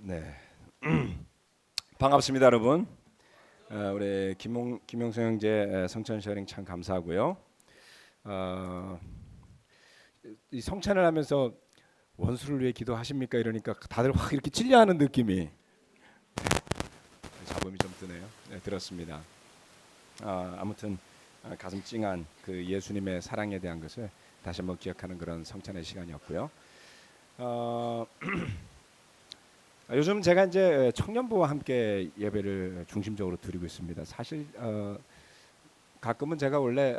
네, 반갑습니다, 여러분. 우리 김용성 형제 성찬 셔링 참 감사하고요. 어, 이 성찬을 하면서 원수를 위해 기도하십니까 이러니까 다들 확 이렇게 찔려하는 느낌이 잡음이 좀 드네요. 네, 들었습니다. 아무튼 가슴 찡한 그 예수님의 사랑에 대한 것을 다시 한번 기억하는 그런 성찬의 시간이었고요. 어, 요즘 제가 이제 청년부와 함께 예배를 중심적으로 드리고 있습니다. 사실 가끔은 제가 원래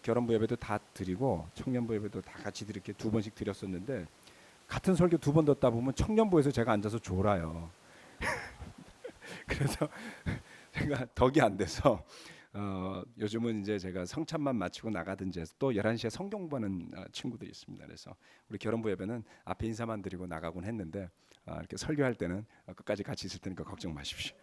결혼부 예배도 다 드리고 청년부 예배도 다 같이 이렇게 두 번씩 드렸었는데 같은 설교 두 번 듣다 보면 청년부에서 제가 앉아서 졸아요. 그래서 제가 덕이 안 돼서 요즘은 이제 제가 성찬만 마치고 나가든지 해서 또 11시에 성경 공부하는 친구들이 있습니다. 그래서 우리 결혼부 예배는 앞에 인사만 드리고 나가곤 했는데 이렇게 설교할 때는 끝까지 같이 있을 테니까 걱정 마십시오.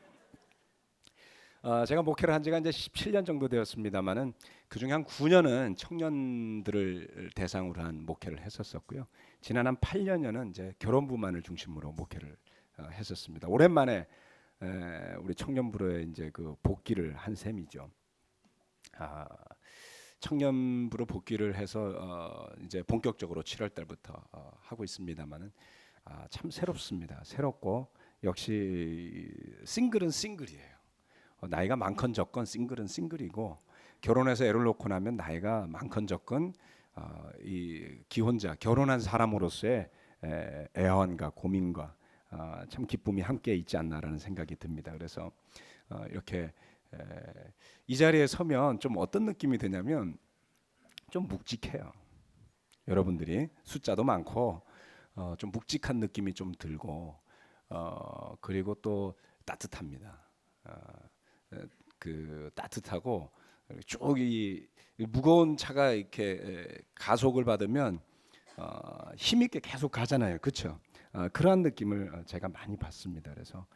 제가 목회를 한 지가 이제 17년 정도 되었습니다만은 그중에 한 9년은 청년들을 대상으로 한 목회를 했었었고요. 지난 한 8년여는 이제 결혼부만을 중심으로 목회를 했었습니다. 오랜만에 우리 청년부로의 이제 그 복귀를 한 셈이죠. 청년부로 복귀를 해서 이제 본격적으로 7월 달부터 하고 있습니다만은 참 새롭습니다. 새롭고 역시 싱글은 싱글이에요. 나이가 많건 적건 싱글은 싱글이고 결혼해서 애를 놓고 나면 나이가 많건 적건 이 기혼자 결혼한 사람으로서의 애환과 고민과 참 기쁨이 함께 있지 않나라는 생각이 듭니다. 그래서 이렇게 이 자리에 서면 좀 어떤 느낌이 드냐면 좀 묵직해요. 여러분들이 숫자도 많고 좀 묵직한 느낌이 좀 들고 그리고 또 따뜻합니다. 그 따뜻하고 쭉 이 무거운 차가 이렇게 가속을 받으면 힘 있게 계속 가잖아요, 그렇죠? 그러한 느낌을 제가 많이 받습니다. 그래서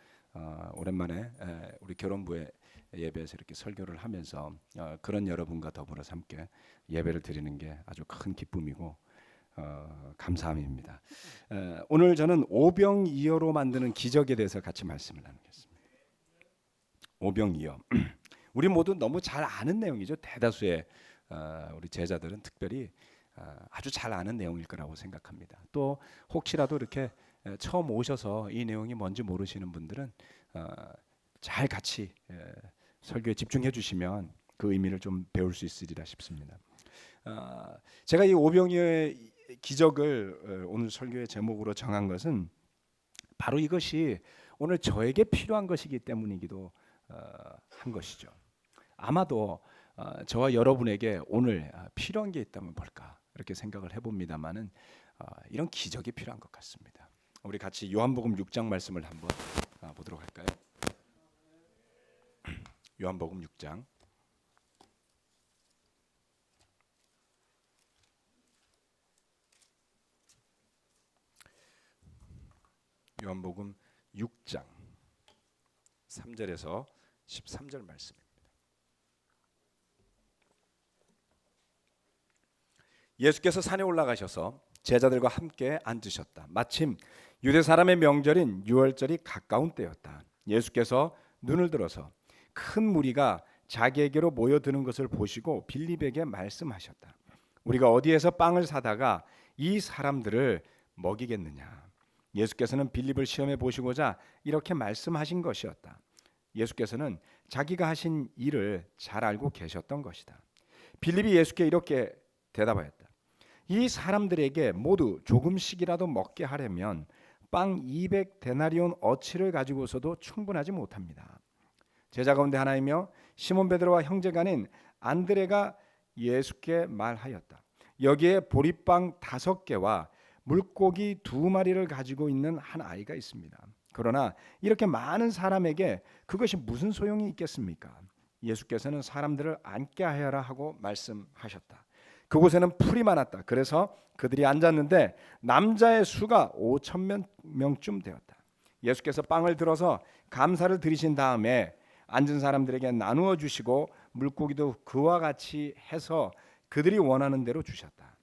오랜만에 우리 결혼부의 예배에서 이렇게 설교를 하면서 그런 여러분과 더불어서 함께 예배를 드리는 게 아주 큰 기쁨이고 감사함입니다. 오늘 저는 오병이어로 만드는 기적에 대해서 같이 말씀을 나누겠습니다. 오병이어. 우리 모두 너무 잘 아는 내용이죠. 대다수의 우리 제자들은 특별히 아주 잘 아는 내용일 거라고 생각합니다. 또 혹시라도 이렇게 처음 오셔서 이 내용이 뭔지 모르시는 분들은 잘 같이 설교에 집중해 주시면 그 의미를 좀 배울 수 있으리라 싶습니다. 제가 이 오병이어의 기적을 오늘 설교의 제목으로 정한 것은 바로 이것이 오늘 저에게 필요한 것이기 때문이기도 한 것이죠. 아마도 저와 여러분에게 오늘 필요한 게 있다면 뭘까 이렇게 생각을 해봅니다만은 이런 기적이 필요한 것 같습니다. 우리 같이 요한복음 6장 말씀을 한번 보도록 할까요? 요한복음 6장. 요한복음 6장 3절에서 13절 말씀입니다. 예수께서 산에 올라가셔서 제자들과 함께 앉으셨다. 마침 유대 사람의 명절인 유월절이 가까운 때였다. 예수께서 눈을 들어서 큰 무리가 자기에게로 모여드는 것을 보시고 빌립에게 말씀하셨다. 우리가 어디에서 빵을 사다가 이 사람들을 먹이겠느냐. 예수께서는 빌립을 시험해 보시고자 이렇게 말씀하신 것이었다. 예수께서는 자기가 하신 일을 잘 알고 계셨던 것이다. 빌립이 예수께 이렇게 대답하였다. 이 사람들에게 모두 조금씩이라도 먹게 하려면 빵 200데나리온 어치를 가지고서도 충분하지 못합니다. 제자 가운데 하나이며 시몬 베드로와 형제간인 안드레가 예수께 말하였다. 여기에 보리빵 5개와 물고기 2마리를 가지고 있는 한 아이가 있습니다. 그러나 이렇게 많은 사람에게 그것이 무슨 소용이 있겠습니까? 예수께서는 사람들을 앉게 하여라 하고 말씀하셨다. 그곳에는 풀이 많았다. 그래서 그들이 앉았는데 남자의 수가 5,000명쯤 되었다. 예수께서 빵을 들어서 감사를 드리신 다음에 앉은 사람들에게 나누어 주시고 물고기도 그와 같이 해서 그들이 원하는 대로 주셨다.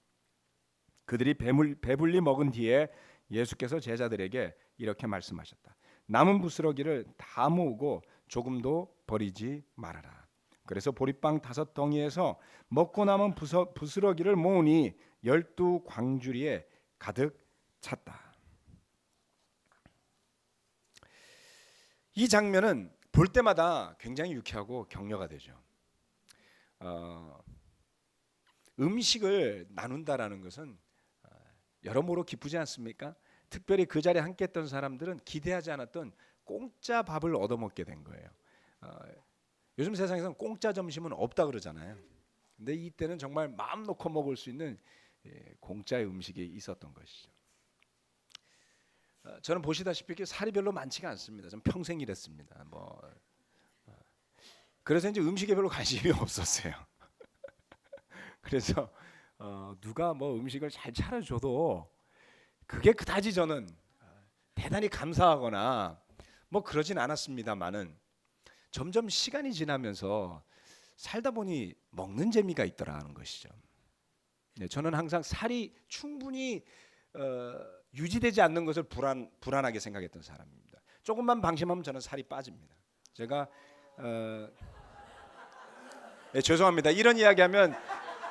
그들이 배불리 먹은 뒤에 예수께서 제자들에게 이렇게 말씀하셨다. 남은 부스러기를 다 모으고 조금도 버리지 말아라. 그래서 보리빵 5덩이에서 먹고 남은 부스러기를 모으니 12광주리에 가득 찼다. 이 장면은 볼 때마다 굉장히 유쾌하고 격려가 되죠. 음식을 나눈다라는 것은 여러모로 기쁘지 않습니까? 특별히 그 자리에 함께했던 사람들은 기대하지 않았던 공짜 밥을 얻어먹게 된 거예요. 요즘 세상에서는 공짜 점심은 없다 그러잖아요. 근데 이때는 정말 마음 놓고 먹을 수 있는 공짜의 음식이 있었던 것이죠. 저는 보시다시피 살이 별로 많지가 않습니다. 전 평생 일했습니다. 그래서 이제 음식에 별로 관심이 없었어요. 그래서 누가 음식을 잘 차려줘도 그게 그다지 저는 대단히 감사하거나 그러진 않았습니다만은 점점 시간이 지나면서 살다 보니 먹는 재미가 있더라는 것이죠. 네, 저는 항상 살이 충분히 유지되지 않는 것을 불안하게 생각했던 사람입니다. 조금만 방심하면 저는 살이 빠집니다. 제가 네, 죄송합니다. 이런 이야기하면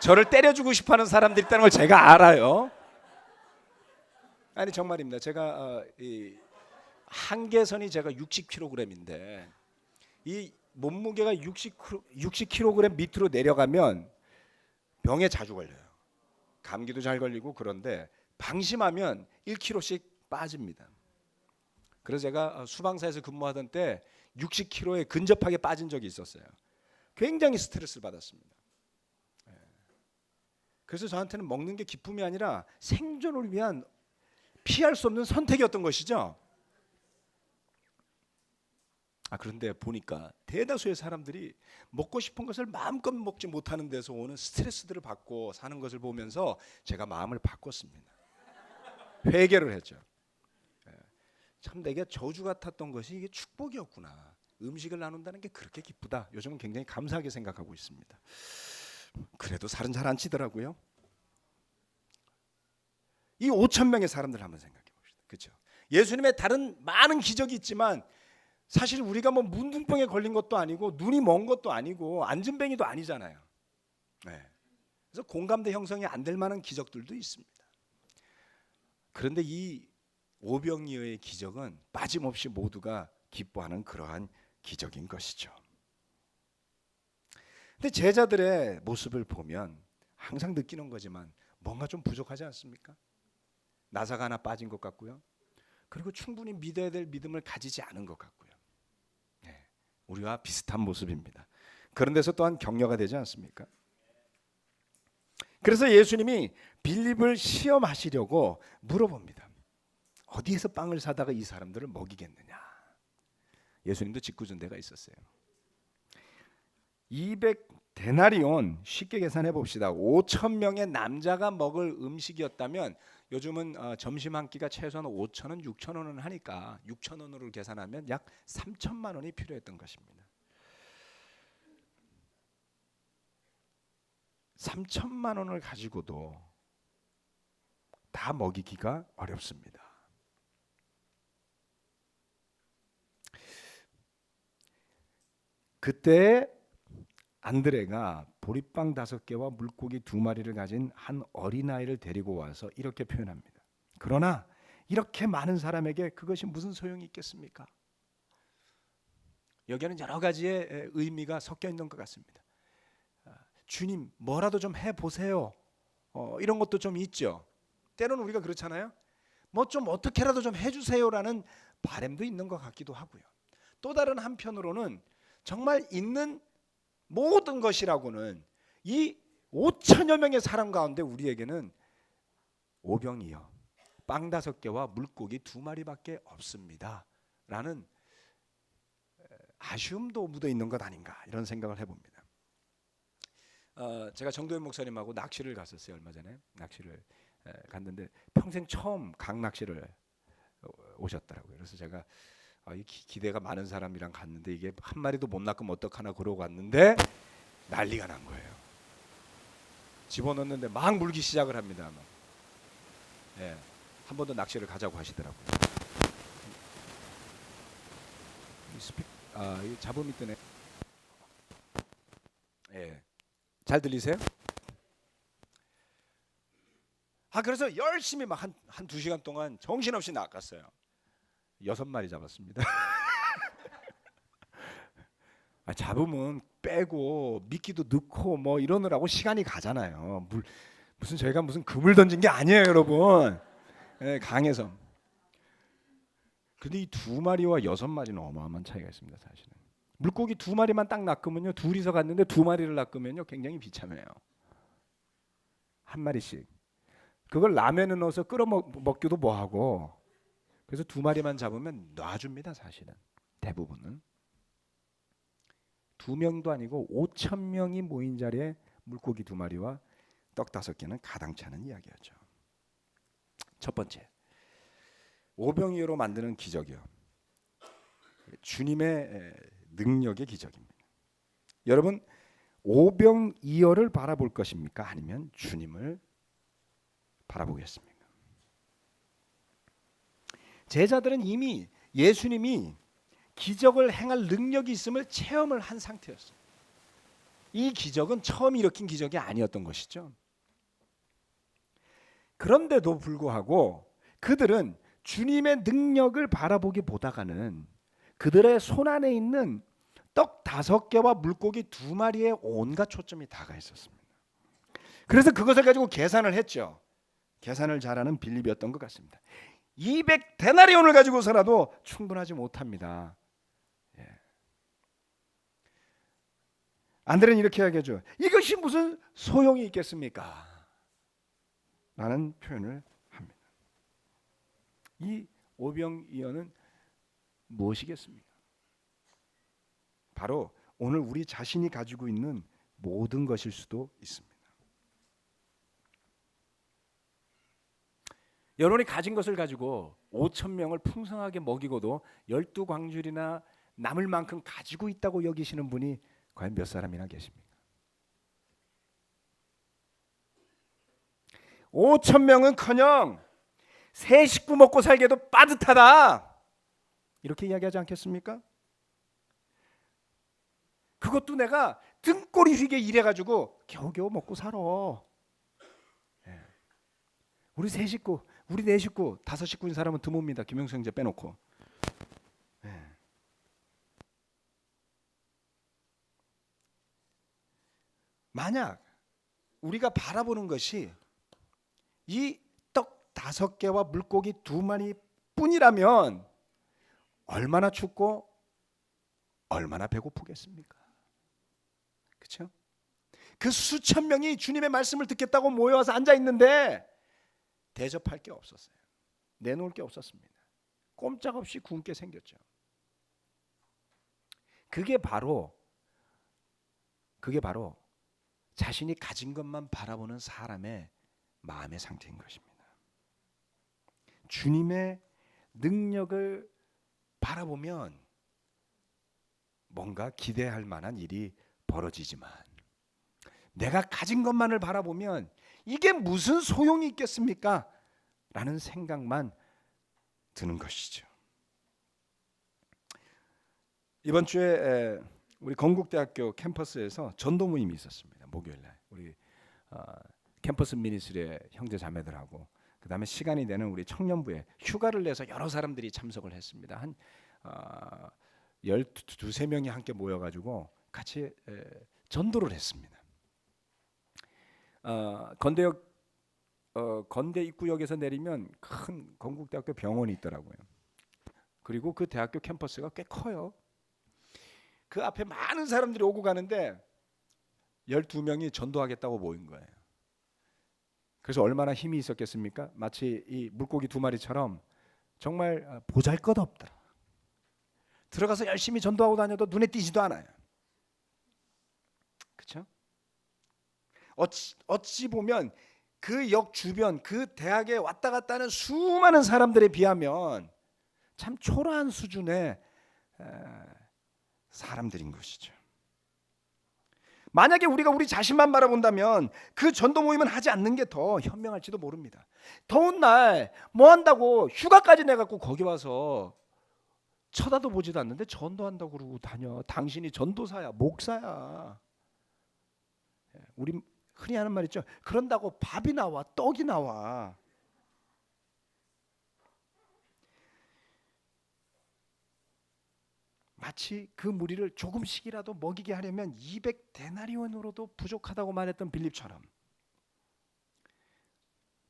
저를 때려주고 싶어하는 사람들이 있다는 걸 제가 알아요. 아니 정말입니다. 제가 이 한계선이 제가 60kg인데 이 몸무게가 60kg 밑으로 내려가면 병에 자주 걸려요. 감기도 잘 걸리고. 그런데 방심하면 1kg씩 빠집니다. 그래서 제가 수방사에서 근무하던 때 60kg에 근접하게 빠진 적이 있었어요. 굉장히 스트레스를 받았습니다. 그래서 저한테는 먹는 게 기쁨이 아니라 생존을 위한 피할 수 없는 선택이었던 것이죠. 그런데 보니까 대다수의 사람들이 먹고 싶은 것을 마음껏 먹지 못하는 데서 오는 스트레스들을 받고 사는 것을 보면서 제가 마음을 바꿨습니다. 회개를 했죠. 참 내게 저주 같았던 것이 이게 축복이었구나. 음식을 나눈다는 게 그렇게 기쁘다. 요즘은 굉장히 감사하게 생각하고 있습니다. 그래도 살은 잘 안 찌더라고요. 이 5천 명의 사람들 한번 생각해 봅시다. 그렇죠? 예수님의 다른 많은 기적이 있지만 사실 우리가 문둥병에 걸린 것도 아니고 눈이 먼 것도 아니고 안진뱅이도 아니잖아요. 네. 그래서 공감대 형성이 안 될 만한 기적들도 있습니다. 그런데 이 오병이어의 기적은 빠짐없이 모두가 기뻐하는 그러한 기적인 것이죠. 근데 제자들의 모습을 보면 항상 느끼는 거지만 뭔가 좀 부족하지 않습니까? 나사가 하나 빠진 것 같고요. 그리고 충분히 믿어야 될 믿음을 가지지 않은 것 같고요. 네, 우리와 비슷한 모습입니다. 그런 데서 또한 격려가 되지 않습니까? 그래서 예수님이 빌립을 시험하시려고 물어봅니다. 어디에서 빵을 사다가 이 사람들을 먹이겠느냐? 예수님도 짓궂은 데가 있었어요. 200데나리온 쉽게 계산해 봅시다. 5천 명의 남자가 먹을 음식이었다면 요즘은 점심 한 끼가 최소한 5,000원, 6,000원은 하니까 6,000원으로 계산하면 약 3천만 원이 필요했던 것입니다. 3천만 원을 가지고도 다 먹이기가 어렵습니다. 그때 안드레가 보리빵 5개와 물고기 2마리를 가진 한 어린아이를 데리고 와서 이렇게 표현합니다. 그러나 이렇게 많은 사람에게 그것이 무슨 소용이 있겠습니까? 여기에는 여러 가지의 의미가 섞여 있는 것 같습니다. 주님 뭐라도 좀 해보세요. 이런 것도 좀 있죠. 때로는 우리가 그렇잖아요. 좀 어떻게라도 좀 해주세요라는 바람도 있는 것 같기도 하고요. 또 다른 한편으로는 정말 있는 모든 것이라고는 이 5천여 명의 사람 가운데 우리에게는 오병이어 빵 5개와 물고기 2마리밖에 없습니다 라는 아쉬움도 묻어 있는 것 아닌가 이런 생각을 해봅니다. 제가 정도현 목사님하고 낚시를 갔었어요. 얼마 전에 낚시를 갔는데 평생 처음 강낚시를 오셨더라고요. 그래서 제가 기대가 많은 사람이랑 갔는데 이게 한 마리도 못 낚으면 어떡하나 그러고 갔는데 난리가 난 거예요. 집어넣는데 막 물기 시작을 합니다. 예. 한 번 더 낚시를 가자고 하시더라고요. 이 잡음이 뜨네. 예, 잘 들리세요? 그래서 열심히 막 한 2시간 동안 정신없이 낚았어요. 6마리 잡았습니다. 잡으면 빼고 미끼도 넣고 뭐 이러느라고 시간이 가잖아요. 무슨 저희가 무슨 금을 던진 게 아니에요, 여러분. 예, 강에서. 근데 이 2마리와 6마리는 어마어마한 차이가 있습니다, 사실은. 물고기 2마리만 딱 낚으면요, 둘이서 갔는데 2마리를 낚으면요, 굉장히 비참해요. 한 마리씩. 그걸 라면에 넣어서 끓여 먹기도 뭐하고. 그래서 2마리만 잡으면 놔줍니다, 사실은. 대부분은. 2명도 아니고 5,000명이 모인 자리에 물고기 2마리와 떡 5개는 가당치 않은 이야기였죠. 첫 번째, 오병이어로 만드는 기적이요. 주님의 능력의 기적입니다. 여러분, 오병이어를 바라볼 것입니까? 아니면 주님을 바라보겠습니까? 제자들은 이미 예수님이 기적을 행할 능력이 있음을 체험을 한 상태였어요. 이 기적은 처음 일으킨 기적이 아니었던 것이죠. 그런데도 불구하고 그들은 주님의 능력을 바라보기보다가는 그들의 손 안에 있는 떡 5개와 물고기 2마리에 온갖 초점이 다가 있었습니다. 그래서 그것을 가지고 계산을 했죠. 계산을 잘하는 빌립이었던 것 같습니다. 200데나리온을 가지고서라도 충분하지 못합니다. 안드레는 이렇게 이야기하죠. 이것이 무슨 소용이 있겠습니까? 라는 표현을 합니다. 이 오병이어는 무엇이겠습니까? 바로 오늘 우리 자신이 가지고 있는 모든 것일 수도 있습니다. 여러분이 가진 것을 가지고 5,000명을 풍성하게 먹이고도 12광줄이나 남을 만큼 가지고 있다고 여기시는 분이 과연 몇 사람이나 계십니까? 5,000명은커녕 세 식구 먹고 살기도 빠듯하다, 이렇게 이야기하지 않겠습니까? 그것도 내가 등골이 휘게 일해가지고 겨우겨우 먹고 살아. 우리 3식구, 우리 4식구, 5식구인 사람은 드뭅니다. 김영수 형제 빼놓고. 만약 우리가 바라보는 것이 이 떡 5개와 물고기 2마리 뿐이라면 얼마나 춥고 얼마나 배고프겠습니까? 그렇죠? 그 수천 명이 주님의 말씀을 듣겠다고 모여와서 앉아 있는데 대접할 게 없었어요. 내놓을 게 없었습니다. 꼼짝없이 굶게 생겼죠. 그게 바로 자신이 가진 것만 바라보는 사람의 마음의 상태인 것입니다. 주님의 능력을 바라보면 뭔가 기대할 만한 일이 벌어지지만 내가 가진 것만을 바라보면 이게 무슨 소용이 있겠습니까? 라는 생각만 드는 것이죠. 이번 주에 우리 건국대학교 캠퍼스에서 전도 모임이 있었습니다. 목요일날 우리 캠퍼스 미니스트리의 형제 자매들하고 그다음에 시간이 되는 우리 청년부에 휴가를 내서 여러 사람들이 참석을 했습니다. 한 12~13명이 함께 모여가지고 같이 전도를 했습니다. 건대 입구역에서 내리면 큰 건국대학교 병원이 있더라고요. 그리고 그 대학교 캠퍼스가 꽤 커요. 그 앞에 많은 사람들이 오고 가는데 12명이 전도하겠다고 모인 거예요. 그래서 얼마나 힘이 있었겠습니까? 마치 이 물고기 2마리처럼 정말 보잘것없더라. 들어가서 열심히 전도하고 다녀도 눈에 띄지도 않아요. 그렇죠? 어찌 보면 그 역 주변 그 대학에 왔다 갔다 하는 수많은 사람들에 비하면 참 초라한 수준의 사람들인 것이죠. 만약에 우리가 우리 자신만 바라본다면 그 전도 모임은 하지 않는 게 더 현명할지도 모릅니다. 더운 날 뭐 한다고 휴가까지 내갖고 거기 와서 쳐다도 보지도 않는데 전도한다고 그러고 다녀. 당신이 전도사야, 목사야. 우리 흔히 하는 말 있죠. 그런다고 밥이 나와, 떡이 나와. 마치 그 무리를 조금씩이라도 먹이게 하려면 200데나리온으로도 부족하다고 말했던 빌립처럼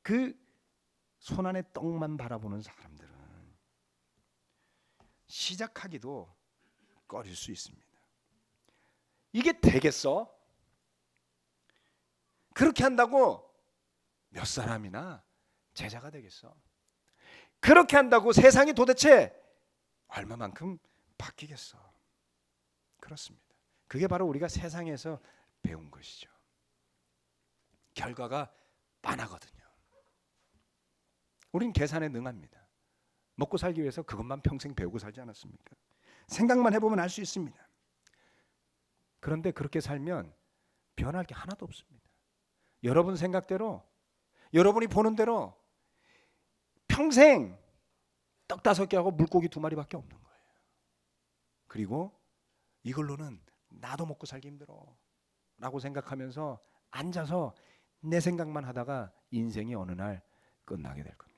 그 손안의 떡만 바라보는 사람들은 시작하기도 꺼릴 수 있습니다. 이게 되겠어? 그렇게 한다고 몇 사람이나 제자가 되겠어? 그렇게 한다고 세상이 도대체 얼마만큼 바뀌겠어? 그렇습니다. 그게 바로 우리가 세상에서 배운 것이죠. 결과가 빤하거든요. 우린 계산에 능합니다. 먹고 살기 위해서 그것만 평생 배우고 살지 않았습니까? 생각만 해보면 알 수 있습니다. 그런데 그렇게 살면 변할 게 하나도 없습니다. 여러분 생각대로, 여러분이 보는 대로 평생 떡 5개하고 물고기 2마리밖에 없는 거예요. 그리고 이걸로는 나도 먹고 살기 힘들어 라고 생각하면서 앉아서 내 생각만 하다가 인생이 어느 날 끝나게 될 겁니다.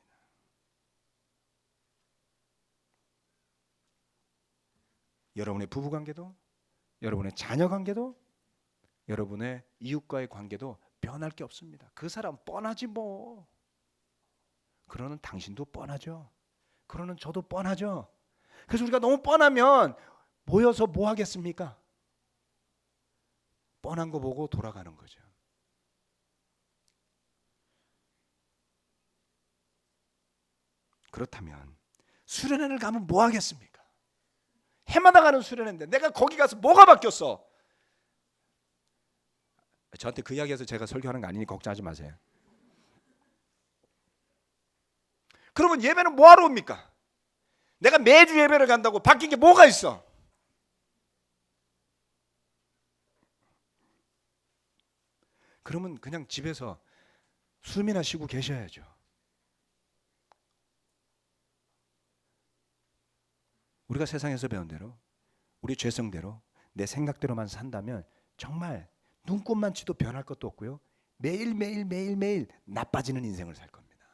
여러분의 부부관계도, 여러분의 자녀관계도, 여러분의 이웃과의 관계도 변할 게 없습니다. 그 사람 뻔하지 뭐. 그러는 당신도 뻔하죠. 그러는 저도 뻔하죠. 그래서 우리가 너무 뻔하면 모여서 뭐 하겠습니까? 뻔한 거 보고 돌아가는 거죠. 그렇다면 수련회를 가면 뭐 하겠습니까? 해마다 가는 수련회인데 내가 거기 가서 뭐가 바뀌었어? 저한테 그 이야기해서 제가 설교하는 거 아니니 걱정하지 마세요. 그러면 예배는 뭐하러 옵니까? 내가 매주 예배를 간다고 바뀐 게 뭐가 있어? 그러면 그냥 집에서 숨이나 쉬고 계셔야죠. 우리가 세상에서 배운 대로, 우리 죄성대로, 내 생각대로만 산다면 정말 눈꼽만치도 변할 것도 없고요. 매일매일 나빠지는 인생을 살 겁니다.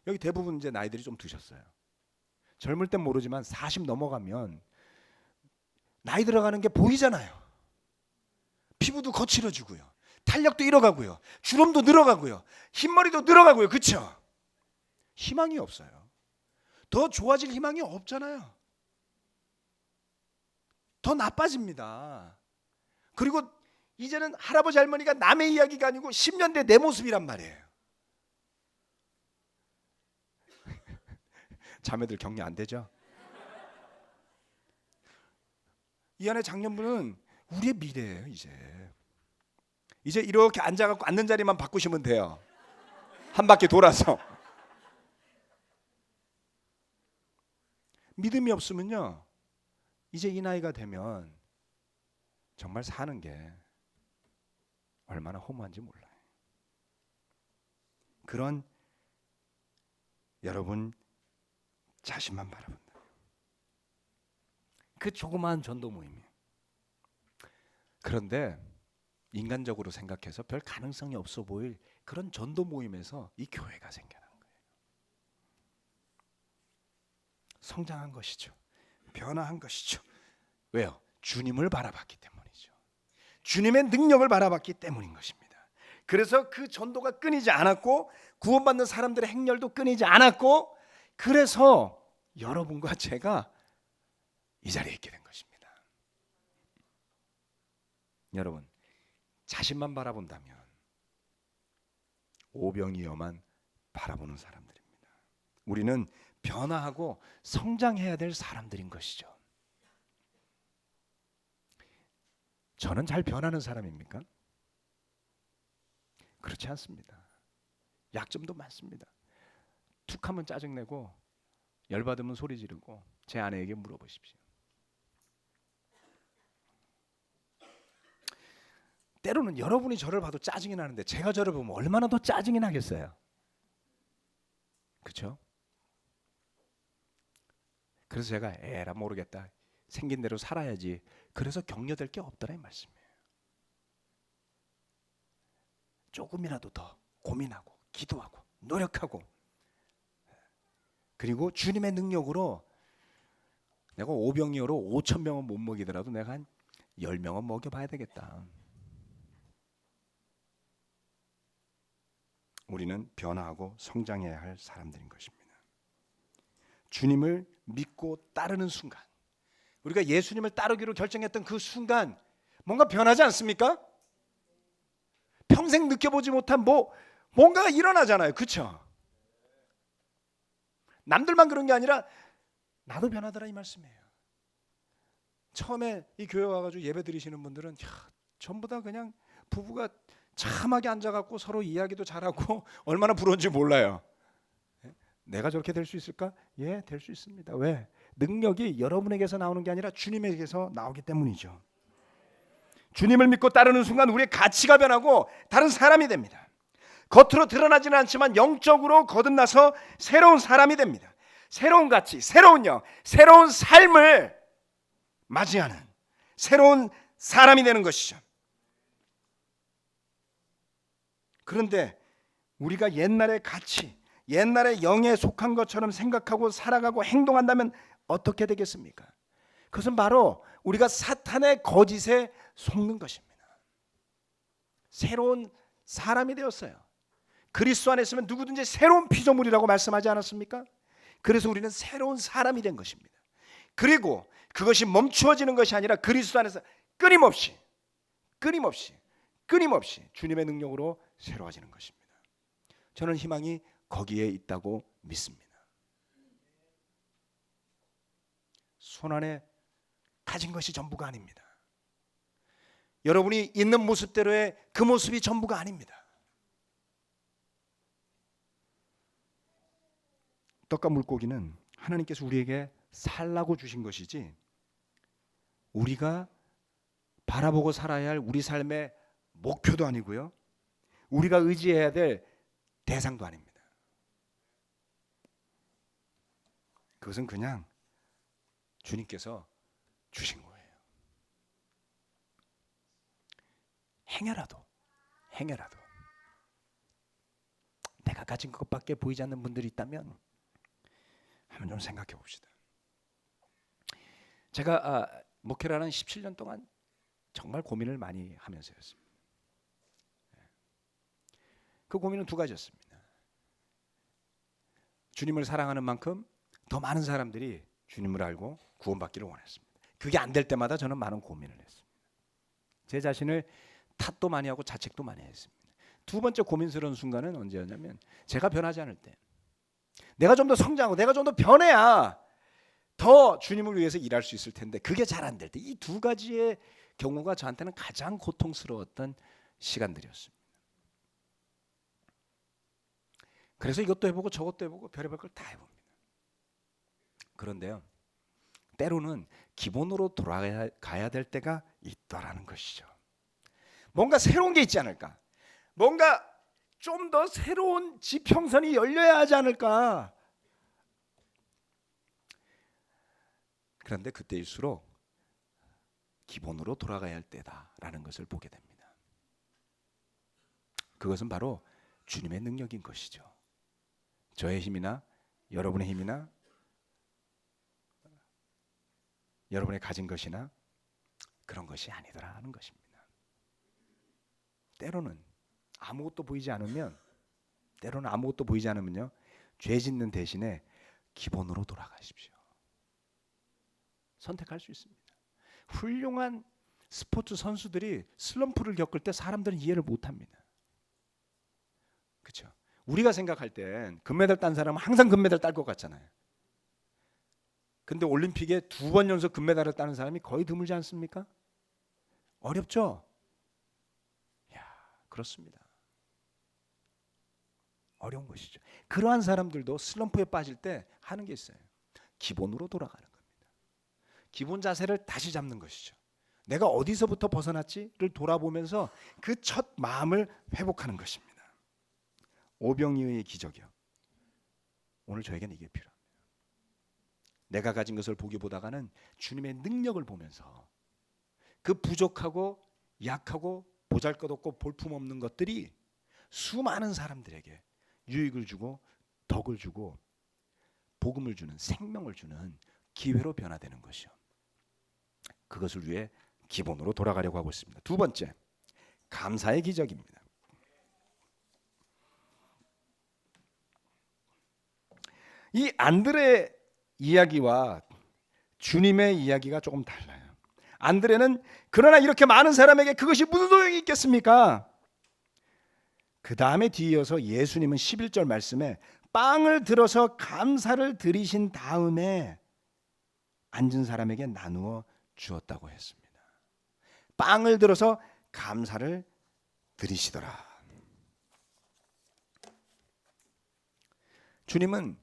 여기 대부분 이제 나이들이 좀 드셨어요. 젊을 땐 모르지만 40 넘어가면 나이 들어가는 게 보이잖아요. 피부도 거칠어지고요. 탄력도 잃어가고요. 주름도 늘어가고요. 흰머리도 늘어가고요. 그렇죠? 희망이 없어요. 더 좋아질 희망이 없잖아요. 더 나빠집니다. 그리고 이제는 할아버지 할머니가 남의 이야기가 아니고 10년 뒤 내 모습이란 말이에요. 자매들 격려 안 되죠? 이 안에 장년분은 우리의 미래예요. 이제 이렇게 앉아갖고 앉는 자리만 바꾸시면 돼요. 한 바퀴 돌아서. 믿음이 없으면요, 이제 이 나이가 되면 정말 사는 게 얼마나 허무한지 몰라요. 그런 여러분 자신만 바라본다. 그 조그마한 전도 모임이에요. 그런데 인간적으로 생각해서 별 가능성이 없어 보일 그런 전도 모임에서 이 교회가 생겨난 거예요. 성장한 것이죠. 변화한 것이죠. 왜요? 주님을 바라봤기 때문이죠. 주님의 능력을 바라봤기 때문인 것입니다. 그래서 그 전도가 끊이지 않았고 구원받는 사람들의 행렬도 끊이지 않았고, 그래서 여러분과 제가 이 자리에 있게 된 것입니다. 여러분, 자신만 바라본다면 오병이어만 바라보는 사람들입니다. 우리는 변화하고 성장해야 될 사람들인 것이죠. 저는 잘 변하는 사람입니까? 그렇지 않습니다. 약점도 많습니다. 툭하면 짜증내고 열받으면 소리 지르고 제 아내에게 물어보십시오. 때로는 여러분이 저를 봐도 짜증이 나는데 제가 저를 보면 얼마나 더 짜증이 나겠어요. 그렇죠? 그래서 제가 에라 모르겠다. 생긴 대로 살아야지. 그래서 격려될 게 없더라 이 말씀이에요. 조금이라도 더 고민하고 기도하고 노력하고, 그리고 주님의 능력으로 내가 오병이어로 5,000명은 못 먹이더라도 내가 한 10명은 먹여봐야 되겠다. 우리는 변화하고 성장해야 할 사람들인 것입니다. 주님을 믿고 따르는 순간, 우리가 예수님을 따르기로 결정했던 그 순간 뭔가 변하지 않습니까? 평생 느껴보지 못한 뭔가가 일어나잖아요. 그렇죠? 남들만 그런 게 아니라 나도 변하더라 이 말씀이에요. 처음에 이 교회 와가지고 예배 드리시는 분들은 전부 다 그냥 부부가 참하게 앉아갖고 서로 이야기도 잘하고 얼마나 부러운지 몰라요. 내가 저렇게 될 수 있을까? 예, 될 수 있습니다. 왜? 능력이 여러분에게서 나오는 게 아니라 주님에게서 나오기 때문이죠. 주님을 믿고 따르는 순간 우리의 가치가 변하고 다른 사람이 됩니다. 겉으로 드러나지는 않지만 영적으로 거듭나서 새로운 사람이 됩니다. 새로운 가치, 새로운 영, 새로운 삶을 맞이하는 새로운 사람이 되는 것이죠. 그런데 우리가 옛날의 가치, 옛날의 영에 속한 것처럼 생각하고 살아가고 행동한다면 어떻게 되겠습니까? 그것은 바로 우리가 사탄의 거짓에 속는 것입니다. 새로운 사람이 되었어요. 그리스도 안에 있으면 누구든지 새로운 피조물이라고 말씀하지 않았습니까? 그래서 우리는 새로운 사람이 된 것입니다. 그리고 그것이 멈추어지는 것이 아니라 그리스도 안에서 끊임없이 주님의 능력으로 새로워지는 것입니다. 저는 희망이 거기에 있다고 믿습니다. 손 안에 가진 것이 전부가 아닙니다. 여러분이 있는 모습대로의 그 모습이 전부가 아닙니다. 떡과 물고기는 하나님께서 우리에게 살라고 주신 것이지 우리가 바라보고 살아야 할 우리 삶의 목표도 아니고요, 우리가 의지해야 될 대상도 아닙니다. 그것은 그냥 주님께서 주신 거예요. 행여라도 내가 가진 것밖에 보이지 않는 분들이 있다면 한번 좀 생각해 봅시다. 제가 목회를 하는 17년 동안 정말 고민을 많이 하면서였습니다. 그 고민은 두 가지였습니다. 주님을 사랑하는 만큼 더 많은 사람들이 주님을 알고 구원받기를 원했습니다. 그게 안 될 때마다 저는 많은 고민을 했습니다. 제 자신을 탓도 많이 하고 자책도 많이 했습니다. 두 번째 고민스러운 순간은 언제였냐면 제가 변하지 않을 때, 내가 좀 더 성장하고 내가 좀 더 변해야 더 주님을 위해서 일할 수 있을 텐데 그게 잘 안 될 때, 이 두 가지의 경우가 저한테는 가장 고통스러웠던 시간들이었습니다. 그래서 이것도 해보고 저것도 해보고 별의별 걸 다 해봅니다. 그런데요, 때로는 기본으로 돌아가야 될 때가 있다라는 것이죠. 뭔가 새로운 게 있지 않을까? 뭔가 좀 더 새로운 지평선이 열려야 하지 않을까? 그런데 그때일수록 기본으로 돌아가야 할 때다라는 것을 보게 됩니다. 그것은 바로 주님의 능력인 것이죠. 저의 힘이나 여러분의 힘이나 여러분의 가진 것이나 그런 것이 아니더라는 것입니다. 때로는 아무것도 보이지 않으면요, 죄 짓는 대신에 기본으로 돌아가십시오. 선택할 수 있습니다. 훌륭한 스포츠 선수들이 슬럼프를 겪을 때 사람들은 이해를 못합니다. 그렇죠? 우리가 생각할 땐 금메달 딴 사람은 항상 금메달 딸 것 같잖아요. 근데 올림픽에 2번 연속 금메달을 따는 사람이 거의 드물지 않습니까? 어렵죠? 그렇습니다. 어려운 것이죠. 그러한 사람들도 슬럼프에 빠질 때 하는 게 있어요. 기본으로 돌아가는 겁니다. 기본 자세를 다시 잡는 것이죠. 내가 어디서부터 벗어났지를 돌아보면서 그 첫 마음을 회복하는 것입니다. 오병이어의 기적이요. 오늘 저에게는 이게 필요합니다. 내가 가진 것을 보기보다는 주님의 능력을 보면서 그 부족하고 약하고 보잘것없고 볼품없는 것들이 수많은 사람들에게 유익을 주고 덕을 주고 복음을 주는, 생명을 주는 기회로 변화되는 것이요. 그것을 위해 기본으로 돌아가려고 하고 있습니다. 두 번째, 감사의 기적입니다. 이 안드레 이야기와 주님의 이야기가 조금 달라요. 안드레는 그러나 이렇게 많은 사람에게 그것이 무슨 소용이 있겠습니까? 그 다음에 뒤이어서 예수님은 11절 말씀에 빵을 들어서 감사를 드리신 다음에 앉은 사람에게 나누어 주었다고 했습니다. 빵을 들어서 감사를 드리시더라. 주님은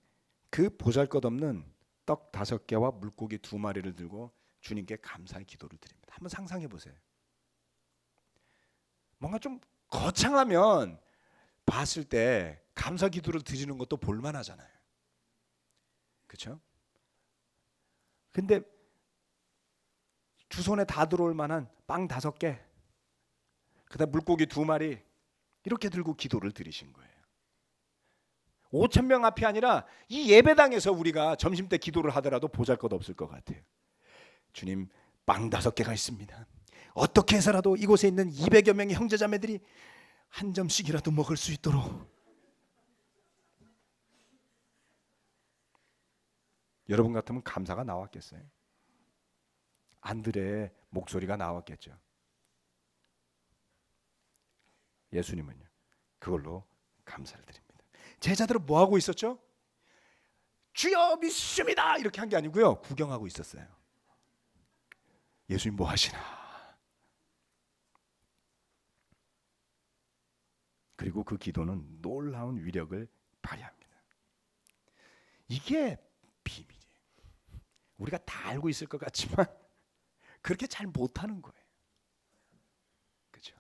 그 보잘것없는 떡 5개와 물고기 2마리를 들고 주님께 감사의 기도를 드립니다. 한번 상상해 보세요. 뭔가 좀 거창하면 봤을 때 감사 기도를 드리는 것도 볼만하잖아요. 그렇죠? 근데 두 손에 다 들어올 만한 빵 5개, 그다음 물고기 2마리 이렇게 들고 기도를 드리신 거예요. 5,000명 앞이 아니라 이 예배당에서 우리가 점심 때 기도를 하더라도 보잘것없을 것 같아요. 주님, 빵 5개가 있습니다. 어떻게 해서라도 이곳에 있는 200여 명의 형제자매들이 한 점씩이라도 먹을 수 있도록. 여러분 같으면 감사가 나왔겠어요? 안드레의 목소리가 나왔겠죠. 예수님은요, 그걸로 감사를 드립니다. 제자들은 뭐 하고 있었죠? 주여 믿습니다 이렇게 한 게 아니고요, 구경하고 있었어요. 예수님 뭐 하시나. 그리고 그 기도는 놀라운 위력을 발휘합니다. 이게 비밀이에요. 우리가 다 알고 있을 것 같지만 그렇게 잘 못하는 거예요. 그렇죠?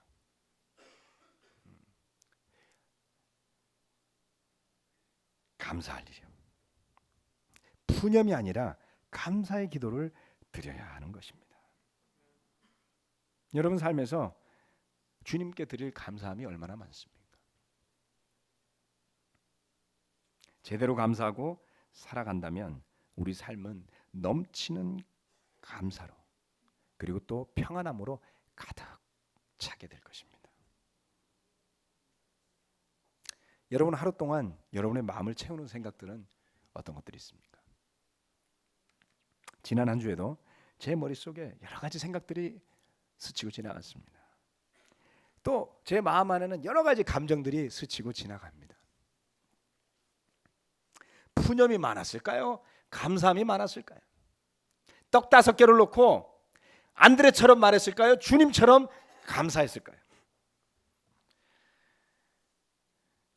감사할 일이요. 푸념이 아니라 감사의 기도를 드려야 하는 것입니다. 여러분 삶에서 주님께 드릴 감사함이 얼마나 많습니까? 제대로 감사하고 살아간다면 우리 삶은 넘치는 감사로, 그리고 또 평안함으로 가득 차게 될 것입니다. 여러분 하루 동안 여러분의 마음을 채우는 생각들은 어떤 것들이 있습니까? 지난 한 주에도 제 머릿속에 여러 가지 생각들이 스치고 지나갔습니다. 또 제 마음 안에는 여러 가지 감정들이 스치고 지나갑니다. 푸념이 많았을까요? 감사함이 많았을까요? 떡 5개를 놓고 안드레처럼 말했을까요? 주님처럼 감사했을까요?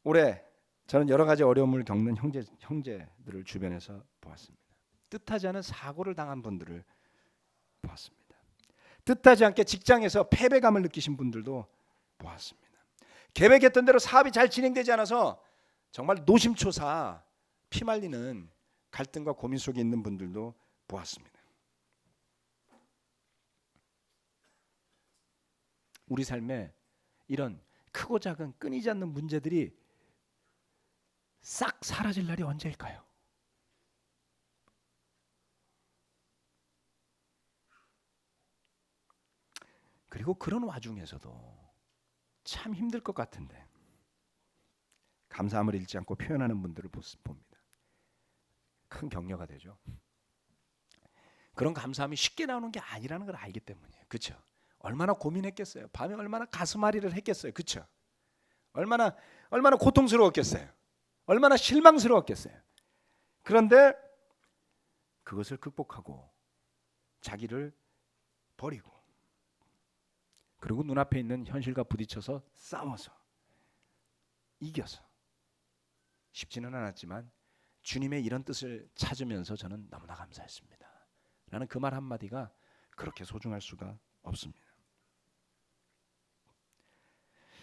올해 저는 여러 가지 어려움을 겪는 형제들을 주변에서 보았습니다. 뜻하지 않은 사고를 당한 분들을 보았습니다. 뜻하지 않게 직장에서 패배감을 느끼신 분들도 보았습니다. 계획했던 대로 사업이 잘 진행되지 않아서 정말 노심초사 피말리는 갈등과 고민 속에 있는 분들도 보았습니다. 우리 삶에 이런 크고 작은 끊이지 않는 문제들이 싹 사라질 날이 언제일까요? 그리고 그런 와중에서도 참 힘들 것 같은데 감사함을 잃지 않고 표현하는 분들을 봅니다. 큰 격려가 되죠. 그런 감사함이 쉽게 나오는 게 아니라는 걸 알기 때문이에요. 그렇죠? 얼마나 고민했겠어요. 밤에 얼마나 가슴앓이를 했겠어요. 그렇죠? 얼마나 고통스러웠겠어요. 얼마나 실망스러웠겠어요. 그런데 그것을 극복하고 자기를 버리고, 그리고 눈앞에 있는 현실과 부딪혀서 싸워서 이겨서, 쉽지는 않았지만 주님의 이런 뜻을 찾으면서 저는 너무나 감사했습니다 라는 그 말 한마디가 그렇게 소중할 수가 없습니다.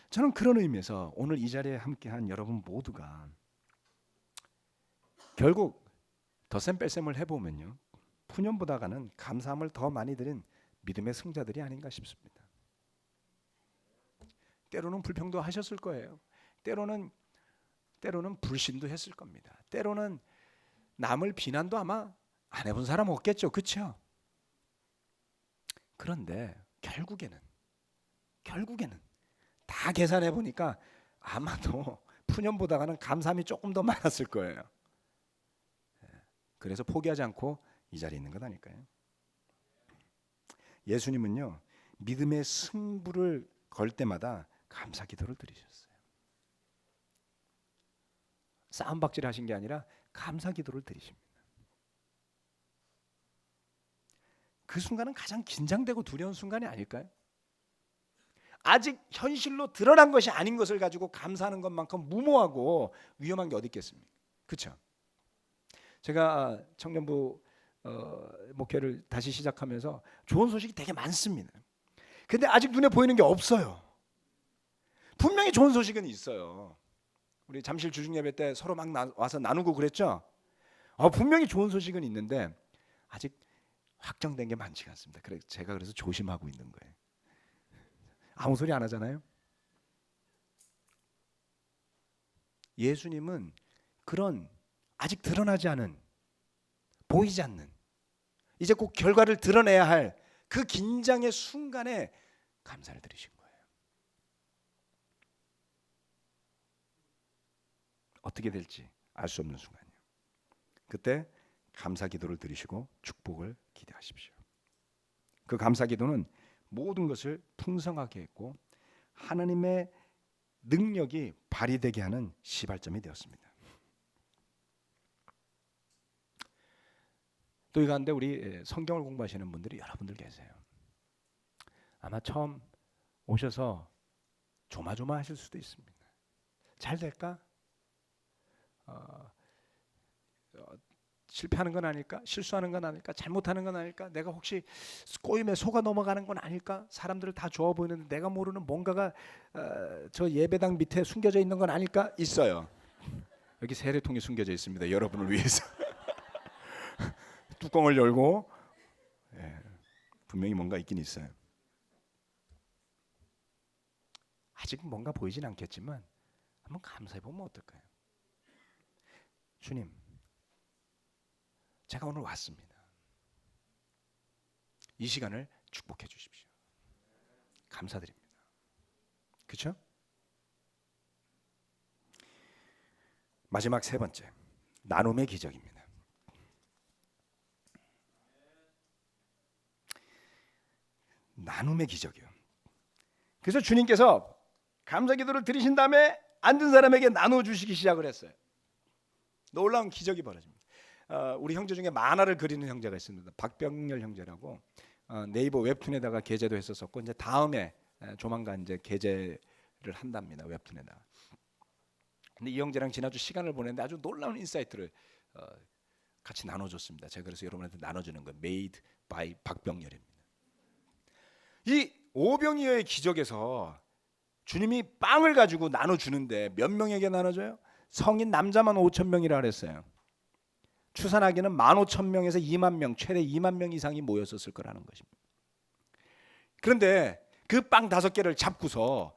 저는 그런 의미에서 오늘 이 자리에 함께한 여러분 모두가 결국 덧셈 뺄셈을 해보면요, 푸념보다가는 감사함을 더 많이 드린 믿음의 승자들이 아닌가 싶습니다. 때로는 불평도 하셨을 거예요. 때로는 불신도 했을 겁니다. 때로는 남을 비난도 아마 안 해본 사람 없겠죠, 그렇죠? 그런데 결국에는 다 계산해 보니까 아마도 푸념보다가는 감사함이 조금 더 많았을 거예요. 그래서 포기하지 않고 이 자리에 있는 것 아닐까요? 예수님은요, 믿음의 승부를 걸 때마다 감사 기도를 드리셨어요. 싸움박질 하신 게 아니라 감사 기도를 드리십니다. 그 순간은 가장 긴장되고 두려운 순간이 아닐까요? 아직 현실로 드러난 것이 아닌 것을 가지고 감사하는 것만큼 무모하고 위험한 게 어디 있겠습니까? 그렇죠? 제가 청년부 목회를 다시 시작하면서 좋은 소식이 되게 많습니다. 근데 아직 눈에 보이는 게 없어요. 분명히 좋은 소식은 있어요. 우리 잠실 주중예배 때 서로 막 와서 나누고 그랬죠. 분명히 좋은 소식은 있는데 아직 확정된 게 많지가 않습니다. 제가 그래서 조심하고 있는 거예요. 아무 소리 안 하잖아요. 예수님은 그런 아직 드러나지 않은, 보이지 않는, 이제 꼭 결과를 드러내야 할 그 긴장의 순간에 감사를 드리신 거예요. 어떻게 될지 알 수 없는 순간이에요. 그때 감사 기도를 드리시고 축복을 기대하십시오. 그 감사 기도는 모든 것을 풍성하게 했고 하나님의 능력이 발휘되게 하는 시발점이 되었습니다. 또 이 가운데 우리 성경을 공부하시는 분들이 여러분들 계세요. 아마 처음 오셔서 조마조마하실 수도 있습니다. 잘 될까? 실패하는 건 아닐까? 실수하는 건 아닐까? 잘못하는 건 아닐까? 내가 혹시 꼬임에 속아 넘어가는 건 아닐까? 사람들을 다 좋아 보이는데 내가 모르는 뭔가가 저 예배당 밑에 숨겨져 있는 건 아닐까? 있어요. 여기 세례통이 숨겨져 있습니다. 여러분을 위해서. 뚜껑을 열고 분명히 뭔가 있긴 있어요. 아직 뭔가 보이진 않겠지만 한번 감사해 보면 어떨까요? 주님, 제가 오늘 왔습니다. 이 시간을 축복해 주십시오. 감사드립니다. 그렇죠? 마지막 세 번째, 나눔의 기적입니다. 나눔의 기적이요. 그래서 주님께서 감사 기도를 드리신 다음에 앉은 사람에게 나눠 주시기 시작을 했어요. 놀라운 기적이 벌어집니다. 우리 형제 중에 만화를 그리는 형제가 있습니다. 박병렬 형제라고 네이버 웹툰에다가 게재도 했었고 이제 다음에 조만간 이제 게재를 한답니다. 웹툰에다가. 근데 이 형제랑 지난주 시간을 보냈는데 아주 놀라운 인사이트를 같이 나눠줬습니다. 제가 그래서 여러분한테 나눠주는 거 Made by 박병렬입니다. 이 오병이어의 기적에서 주님이 빵을 가지고 나눠주는데 몇 명에게 나눠줘요? 성인 남자만 5,000명이라 그랬어요. 추산하기는 15,000명에서 2만 명, 최대 2만 명 이상이 모였었을 거라는 것입니다. 그런데 그 빵 5개를 잡고서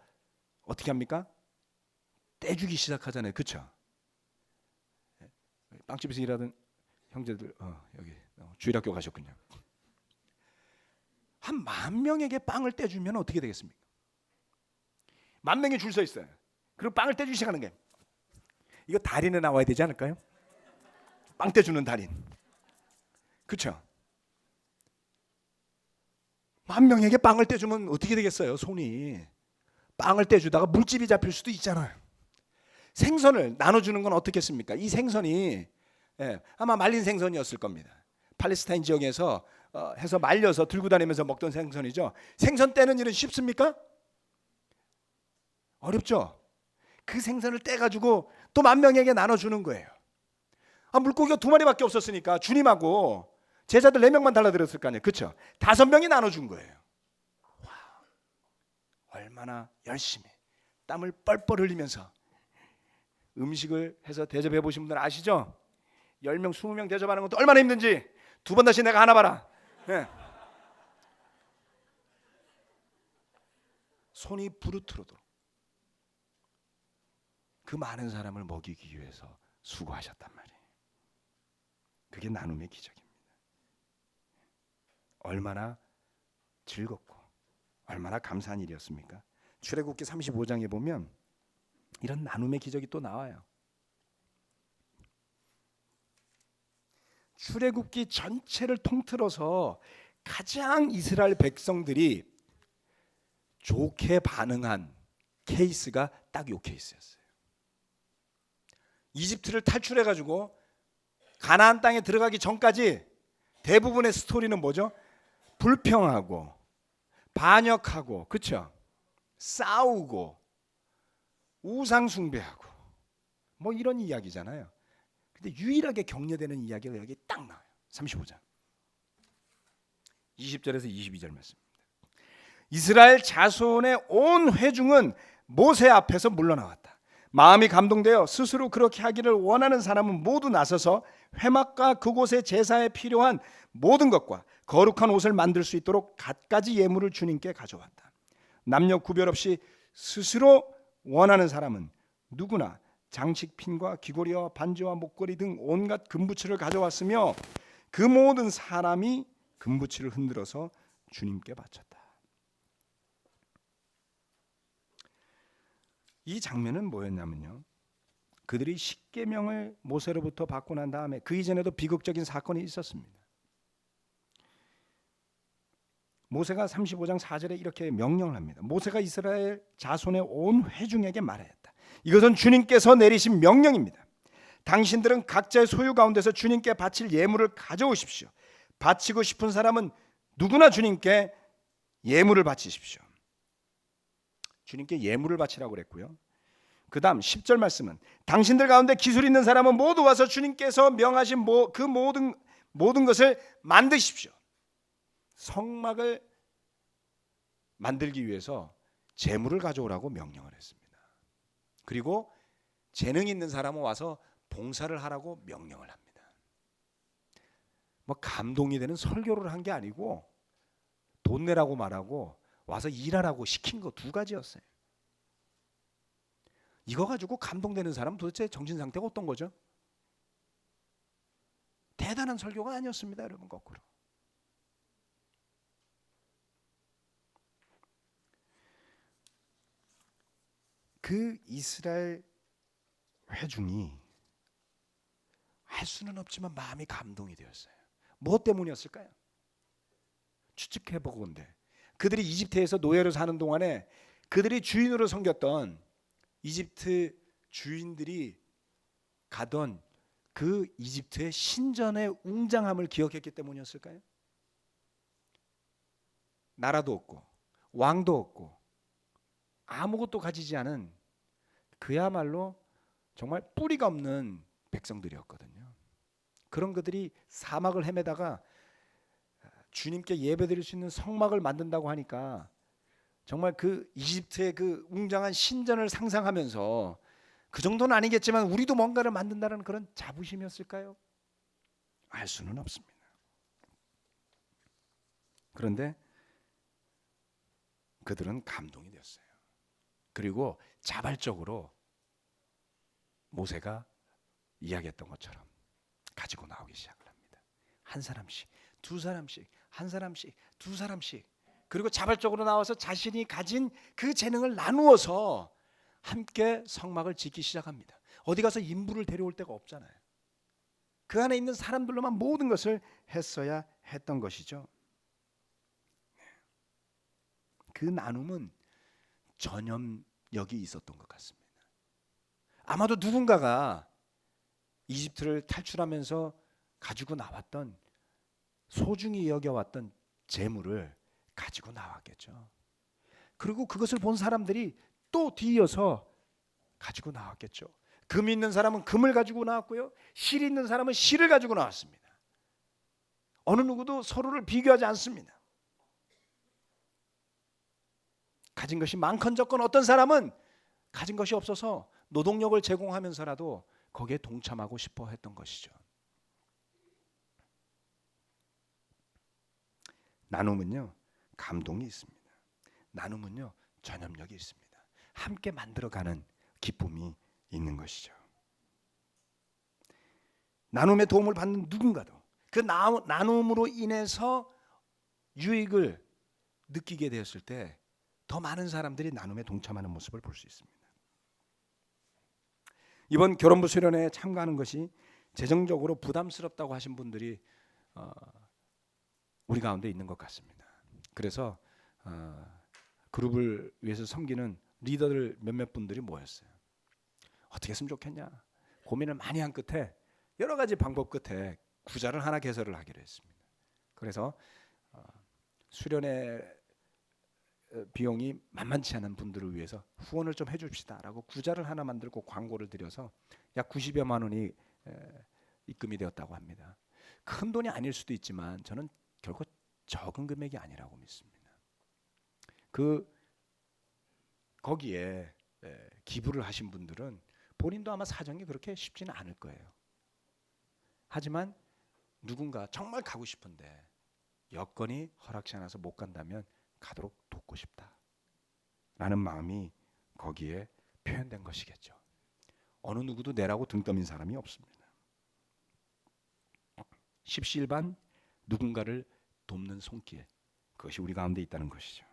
어떻게 합니까? 떼주기 시작하잖아요. 그렇죠? 빵집에서 일하던 형제들 여기 주일학교 가셨군요. 한 10,000명에게 빵을 떼주면 어떻게 되겠습니까? 10,000명이 줄 서 있어요. 그리고 빵을 떼주기 시작하는 게 이거 달인에 나와야 되지 않을까요? 빵 떼주는 달인. 그렇죠? 10,000명에게 빵을 떼주면 어떻게 되겠어요? 손이. 빵을 떼주다가 물집이 잡힐 수도 있잖아요. 생선을 나눠주는 건 어떻겠습니까? 이 생선이 아마 말린 생선이었을 겁니다. 팔레스타인 지역에서 해서 말려서 들고 다니면서 먹던 생선이죠. 생선 떼는 일은 쉽습니까? 어렵죠. 그 생선을 떼가지고 또 10,000명에게 나눠주는 거예요. 물고기가 2마리밖에 없었으니까 주님하고 제자들 4명만 달라들었을 거 아니에요. 그렇죠? 5명이 나눠준 거예요. 얼마나 열심히 땀을 뻘뻘 흘리면서 음식을 해서 대접해 보신 분들 아시죠? 10명 20명 대접하는 것도 얼마나 힘든지 두 번 다시 내가 하나 봐라. 네. 손이 부르트러도록 그 많은 사람을 먹이기 위해서 수고하셨단 말이에요. 그게 나눔의 기적입니다. 얼마나 즐겁고 얼마나 감사한 일이었습니까? 출애굽기 35장에 보면 이런 나눔의 기적이 또 나와요. 출애굽기 전체를 통틀어서 가장 이스라엘 백성들이 좋게 반응한 케이스가 딱 요 케이스였어요. 이집트를 탈출해 가지고 가나안 땅에 들어가기 전까지 대부분의 스토리는 뭐죠? 불평하고 반역하고, 그렇죠? 싸우고 우상 숭배하고 뭐 이런 이야기잖아요. 근데 유일하게 격려되는 이야기가 여기 딱 나와요. 35장 20절에서 22절 말씀입니다. 이스라엘 자손의 온 회중은 모세 앞에서 물러나왔다. 마음이 감동되어 스스로 그렇게 하기를 원하는 사람은 모두 나서서 회막과 그곳의 제사에 필요한 모든 것과 거룩한 옷을 만들 수 있도록 갖가지 예물을 주님께 가져왔다. 남녀 구별 없이 스스로 원하는 사람은 누구나 장식핀과 귀고리와 반지와 목걸이 등 온갖 금부치를 가져왔으며 그 모든 사람이 금부치를 흔들어서 주님께 바쳤다. 이 장면은 뭐였냐면요, 그들이 십계명을 모세로부터 받고 난 다음에 그 이전에도 비극적인 사건이 있었습니다. 모세가 35장 4절에 이렇게 명령을 합니다. 모세가 이스라엘 자손의 온 회중에게 말하였다. 이것은 주님께서 내리신 명령입니다. 당신들은 각자의 소유 가운데서 주님께 바칠 예물을 가져오십시오. 바치고 싶은 사람은 누구나 주님께 예물을 바치십시오. 주님께 예물을 바치라고 그랬고요. 그 다음 10절 말씀은 당신들 가운데 기술 있는 사람은 모두 와서 주님께서 명하신 그 모든 것을 만드십시오. 성막을 만들기 위해서 재물을 가져오라고 명령을 했습니다. 그리고 재능 있는 사람은 와서 봉사를 하라고 명령을 합니다. 뭐 감동이 되는 설교를 한 게 아니고 돈 내라고 말하고 와서 일하라고 시킨 거 두 가지였어요. 이거 가지고 감동되는 사람은 도대체 정신 상태가 어떤 거죠? 대단한 설교가 아니었습니다, 여러분. 거꾸로 그 이스라엘 회중이 할 수는 없지만 마음이 감동이 되었어요. 무엇 때문이었을까요? 추측해 보건대 그들이 이집트에서 노예로 사는 동안에 그들이 주인으로 섬겼던 이집트 주인들이 가던 그 이집트의 신전의 웅장함을 기억했기 때문이었을까요? 나라도 없고 왕도 없고 아무것도 가지지 않은 그야말로 정말 뿌리가 없는 백성들이었거든요. 그런 그들이 사막을 헤매다가 주님께 예배드릴 수 있는 성막을 만든다고 하니까 정말 그 이집트의 그 웅장한 신전을 상상하면서 그 정도는 아니겠지만 우리도 뭔가를 만든다는 그런 자부심이었을까요? 알 수는 없습니다. 그런데 그들은 감동이 되었어요. 그리고 자발적으로 모세가 이야기했던 것처럼 가지고 나오기 시작을 합니다. 한 사람씩, 두 사람씩, 한 사람씩, 두 사람씩. 그리고 자발적으로 나와서 자신이 가진 그 재능을 나누어서 함께 성막을 짓기 시작합니다. 어디 가서 인부를 데려올 데가 없잖아요. 그 안에 있는 사람들로만 모든 것을 했어야 했던 것이죠. 그 나눔은 전염력이 있었던 것 같습니다. 아마도 누군가가 이집트를 탈출하면서 가지고 나왔던 소중히 여겨왔던 재물을 가지고 나왔겠죠. 그리고 그것을 본 사람들이 또 뒤이어서 가지고 나왔겠죠. 금 있는 사람은 금을 가지고 나왔고요, 실 있는 사람은 실을 가지고 나왔습니다. 어느 누구도 서로를 비교하지 않습니다. 가진 것이 많건적건 어떤 사람은 가진 것이 없어서 노동력을 제공하면서라도 거기에 동참하고 싶어 했던 것이죠. 나눔은요, 감동이 있습니다. 나눔은요, 전염력이 있습니다. 함께 만들어가는 기쁨이 있는 것이죠. 나눔의 도움을 받는 누군가도 그 나눔으로 인해서 유익을 느끼게 되었을 때 더 많은 사람들이 나눔에 동참하는 모습을 볼 수 있습니다. 이번 결혼부 수련회에 참가하는 것이 재정적으로 부담스럽다고 하신 분들이 우리 가운데 있는 것 같습니다. 그래서 그룹을 위해서 섬기는 리더들 몇몇 분들이 모였어요. 어떻게 했으면 좋겠냐 고민을 많이 한 끝에 여러 가지 방법 끝에 구자를 하나 개설을 하기로 했습니다. 그래서 수련회 비용이 만만치 않은 분들을 위해서 후원을 좀 해줍시다라고 구자를 하나 만들고 광고를 드려서 약 90여만 원이 입금이 되었다고 합니다. 큰 돈이 아닐 수도 있지만 저는 결코 적은 금액이 아니라고 믿습니다. 거기에 기부를 하신 분들은 본인도 아마 사정이 그렇게 쉽지는 않을 거예요. 하지만 누군가 정말 가고 싶은데 여건이 허락치 않아서 못 간다면 가도록 돕고 싶다라는 마음이 거기에 표현된 것이겠죠. 어느 누구도 내라고 등 떠민 사람이 없습니다. 십시일반 누군가를 돕는 손길, 그것이 우리 가운데 있다는 것이죠.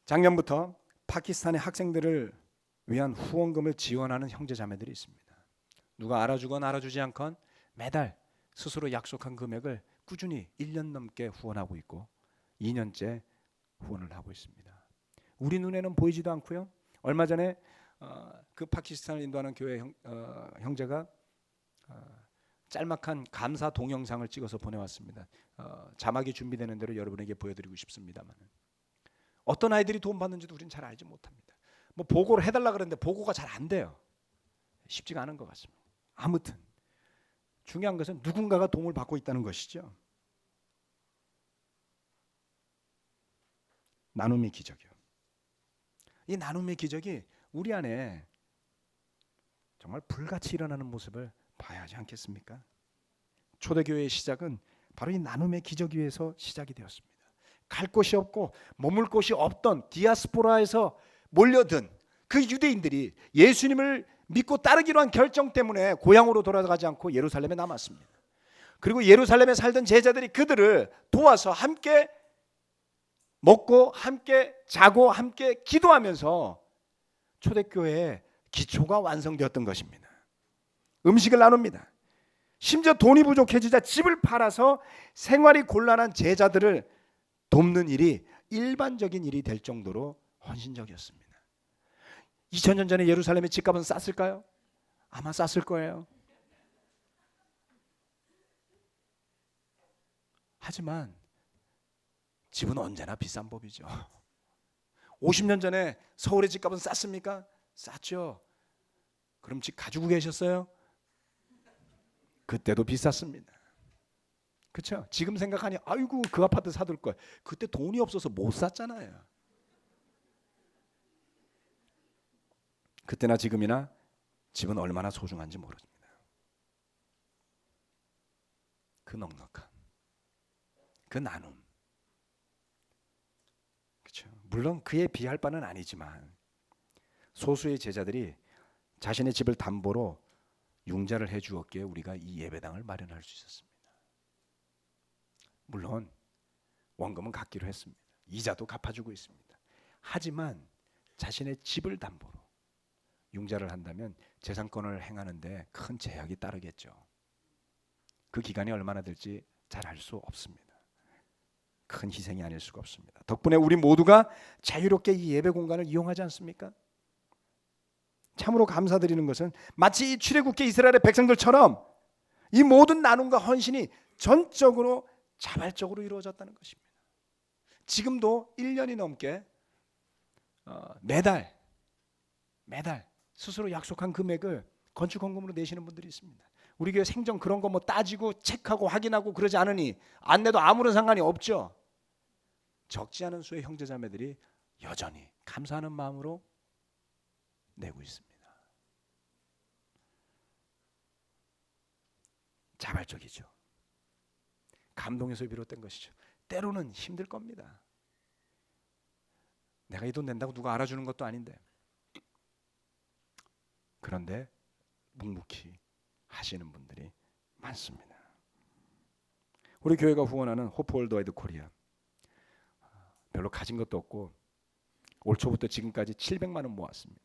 작년부터 파키스탄의 학생들을 위한 후원금을 지원하는 형제자매들이 있습니다. 누가 알아주건 알아주지 않건 매달 스스로 약속한 금액을 꾸준히 1년 넘게 후원하고 있고 2년째 후원을 하고 있습니다. 우리 눈에는 보이지도 않고요. 얼마 전에 그 파키스탄을 인도하는 교회 형제가 짤막한 감사 동영상을 찍어서 보내왔습니다. 자막이 준비되는 대로 여러분에게 보여드리고 싶습니다만 어떤 아이들이 도움 받는지도 우리는 잘 알지 못합니다. 뭐 보고를 해달라 그랬는데 보고가 잘 안 돼요. 쉽지가 않은 것 같습니다. 아무튼 중요한 것은 누군가가 도움을 받고 있다는 것이죠. 나눔의 기적이요. 이 나눔의 기적이 우리 안에 정말 불같이 일어나는 모습을 봐야 하지 않겠습니까? 초대교회의 시작은 바로 이 나눔의 기적에서 시작이 되었습니다. 갈 곳이 없고 머물 곳이 없던 디아스포라에서 몰려든 그 유대인들이 예수님을 믿고 따르기로 한 결정 때문에 고향으로 돌아가지 않고 예루살렘에 남았습니다. 그리고 예루살렘에 살던 제자들이 그들을 도와서 함께 먹고 함께 자고 함께 기도하면서 초대교회의 기초가 완성되었던 것입니다. 음식을 나눕니다. 심지어 돈이 부족해지자 집을 팔아서 생활이 곤란한 제자들을 돕는 일이 일반적인 일이 될 정도로 헌신적이었습니다. 2000년 전에 예루살렘의 집값은 쌌을까요? 아마 쌌을 거예요. 하지만 집은 언제나 비싼 법이죠. 50년 전에 서울의 집값은 쌌습니까? 쌌죠. 그럼 집 가지고 계셨어요? 그때도 비쌌습니다. 그렇죠? 지금 생각하니 아이고 그 아파트 사둘 걸. 그때 돈이 없어서 못 샀잖아요. 그때나 지금이나 집은 얼마나 소중한지 모릅니다. 그 넉넉함, 그 나눔. 그렇죠? 물론 그에 비할 바는 아니지만 소수의 제자들이 자신의 집을 담보로 융자를 해주었기에 우리가 이 예배당을 마련할 수 있었습니다. 물론 원금은 갚기로 했습니다. 이자도 갚아주고 있습니다. 하지만 자신의 집을 담보로 융자를 한다면 재산권을 행하는데 큰 제약이 따르겠죠. 그 기간이 얼마나 될지 잘 알 수 없습니다. 큰 희생이 아닐 수가 없습니다. 덕분에 우리 모두가 자유롭게 이 예배 공간을 이용하지 않습니까? 참으로 감사드리는 것은 마치 이 출애굽기 이스라엘의 백성들처럼 이 모든 나눔과 헌신이 전적으로 자발적으로 이루어졌다는 것입니다. 지금도 1년이 넘게 매달 스스로 약속한 금액을 건축헌금으로 내시는 분들이 있습니다. 우리 교회 생전 그런 거 뭐 따지고 체크하고 확인하고 그러지 않으니 안 내도 아무런 상관이 없죠. 적지 않은 수의 형제자매들이 여전히 감사하는 마음으로 내고 있습니다. 자발적이죠. 감동에서 비롯된 것이죠. 때로는 힘들 겁니다. 내가 이 돈 낸다고 누가 알아주는 것도 아닌데. 그런데 묵묵히 하시는 분들이 많습니다. 우리 교회가 후원하는 호프 월드와이드 코리아, 별로 가진 것도 없고 올 초부터 지금까지 700만 원 모았습니다.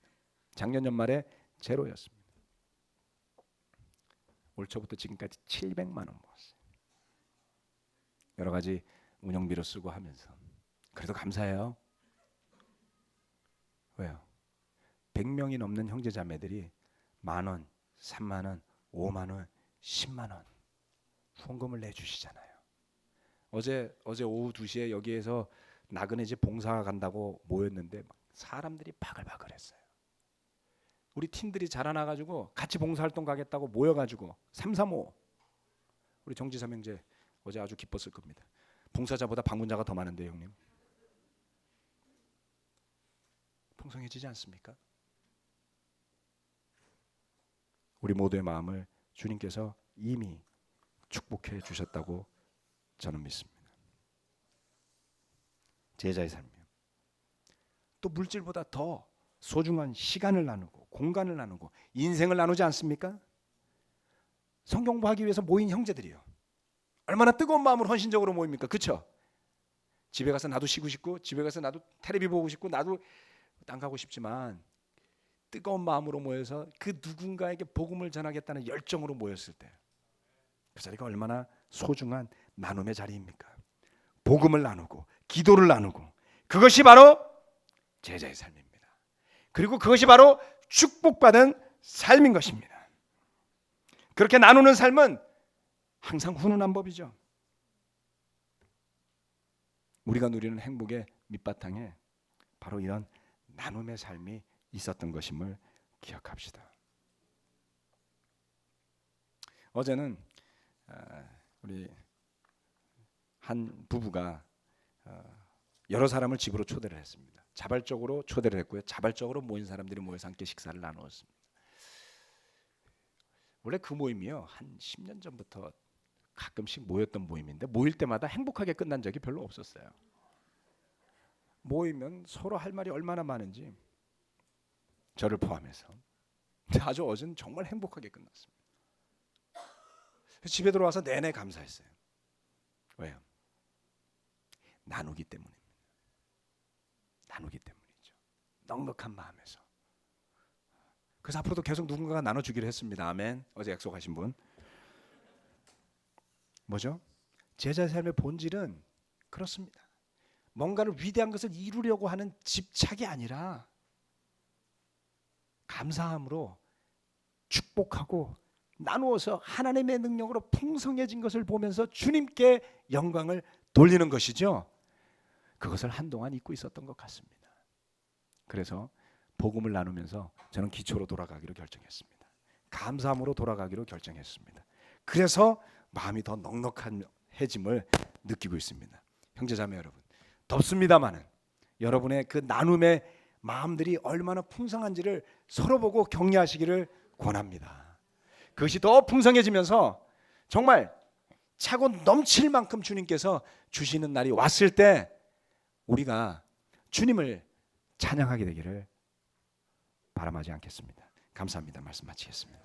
작년 연말에 제로였습니다. 올 초부터 지금까지 700만 원 모았어요. 여러 가지 운영비로 쓰고 하면서 그래도 감사해요. 왜요? 100명이 넘는 형제자매들이 10,000원, 30,000원, 50,000원, 100,000원 후원금을 내주시잖아요. 어제 오후 2시에 여기에서 나그네 집 봉사 간다고 모였는데 사람들이 바글바글했어요. 우리 팀들이 자라나가지고 같이 봉사활동 가겠다고 모여가지고 335 우리 정지삼 형제 어제 아주 기뻤을 겁니다. 봉사자보다 방문자가 더 많은데 형님. 풍성해지지 않습니까? 우리 모두의 마음을 주님께서 이미 축복해 주셨다고 저는 믿습니다. 제자의 삶이요. 또 물질보다 더 소중한 시간을 나누고 공간을 나누고 인생을 나누지 않습니까? 성경 공부하기 위해서 모인 형제들이요. 얼마나 뜨거운 마음으로 헌신적으로 모입니까? 그렇죠? 집에 가서 나도 쉬고 싶고 집에 가서 나도 텔레비 보고 싶고 나도 땅 가고 싶지만 뜨거운 마음으로 모여서 그 누군가에게 복음을 전하겠다는 열정으로 모였을 때 그 자리가 얼마나 소중한 나눔의 자리입니까? 복음을 나누고 기도를 나누고 그것이 바로 제자의 삶입니다. 그리고 그것이 바로 축복받은 삶인 것입니다. 그렇게 나누는 삶은 항상 훈훈한 법이죠. 우리가 누리는 행복의 밑바탕에 바로 이런 나눔의 삶이 있었던 것임을 기억합시다. 어제는 우리 한 부부가 여러 사람을 집으로 초대를 했습니다. 자발적으로 초대를 했고요. 자발적으로 모인 사람들이 모여서 함께 식사를 나누었습니다. 원래 그 모임이요. 한 10년 전부터 가끔씩 모였던 모임인데 모일 때마다 행복하게 끝난 적이 별로 없었어요. 모이면 서로 할 말이 얼마나 많은지 저를 포함해서 아주 어제는 정말 행복하게 끝났습니다. 집에 들어와서 내내 감사했어요. 왜요? 나누기 때문입니다. 나누기 때문이죠. 넉넉한 마음에서. 그래서 앞으로도 계속 누군가가 나눠주기로 했습니다. 아멘. 어제 약속하신 분. 뭐죠? 제자의 삶의 본질은 그렇습니다. 뭔가를 위대한 것을 이루려고 하는 집착이 아니라 감사함으로 축복하고 나누어서 하나님의 능력으로 풍성해진 것을 보면서 주님께 영광을 돌리는 것이죠. 그것을 한동안 잊고 있었던 것 같습니다. 그래서 복음을 나누면서 저는 기초로 돌아가기로 결정했습니다. 감사함으로 돌아가기로 결정했습니다. 그래서 마음이 더 넉넉해짐을 느끼고 있습니다. 형제자매 여러분, 덥습니다마는 여러분의 그 나눔의 마음들이 얼마나 풍성한지를 서로 보고 격려하시기를 권합니다. 그것이 더 풍성해지면서 정말 차고 넘칠 만큼 주님께서 주시는 날이 왔을 때 우리가 주님을 찬양하게 되기를 바람하지 않겠습니다. 감사합니다. 말씀 마치겠습니다.